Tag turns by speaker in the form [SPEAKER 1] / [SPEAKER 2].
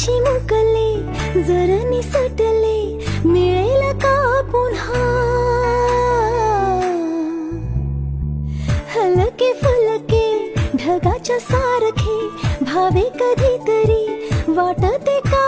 [SPEAKER 1] चिमुकले जर निसटले मिळेल का पुन्हा हलके फुलके ढगाच्या सारखे भावे कधीतरी वाटते का